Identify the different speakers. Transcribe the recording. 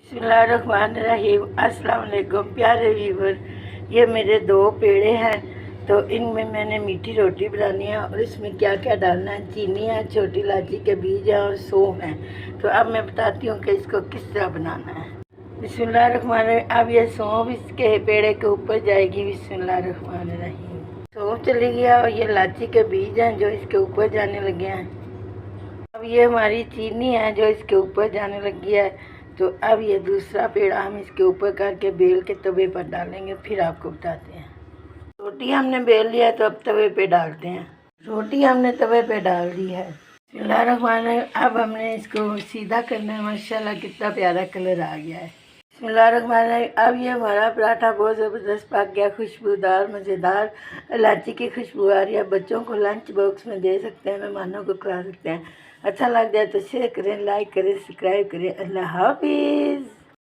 Speaker 1: बिस्मिल्लाहिर्रहमानिर्रहीम। अस्सलाम वालेकुम प्यारे व्यूवर। ये मेरे 2 पेड़े हैं, तो इनमें मैंने मीठी रोटी बनानी है और इसमें क्या क्या डालना है। चीनी है, छोटी इलायची के बीज हैं और सौंफ हैं। तो अब मैं बताती हूँ कि इसको किस तरह बनाना है। बिस्मिल्लाहिर्रहमानिर्रहीम। अब ये सौंफ इसके पेड़े के ऊपर जाएगी। बिस्मिल्लाहिर्रहमानिर्रहीम। सौंफ चली गया और ये इलायची के बीज हैं जो इसके ऊपर जाने लगे हैं। अब ये हमारी चीनी है जो इसके ऊपर जाने लगी है। तो अब ये दूसरा पेड़ा हम इसके ऊपर करके बेल के तवे पर डालेंगे, फिर आपको बताते हैं। रोटी हमने बेल लिया तो अब तवे पे डालते हैं। रोटी हमने तवे पे डाल दी है। बिस्मिल्लाहिर्रहमानिर्रहीम। अब हमने इसको सीधा करना है। माशाल्लाह कितना प्यारा कलर आ गया है। बिस्मिल्लाहिर्रहमानिर्रहीम। अब ये हमारा पराठा बहुत ज़बरदस्त पक गया, खुशबूदार मज़ेदार इलायची की खुशबू आ रही है। बच्चों को लंच बॉक्स में दे सकते हैं, मेहमानों को खिला सकते हैं। अच्छा लग जाए तो शेयर करें, लाइक करें, सब्सक्राइब करें। अल्लाह हाफिज़।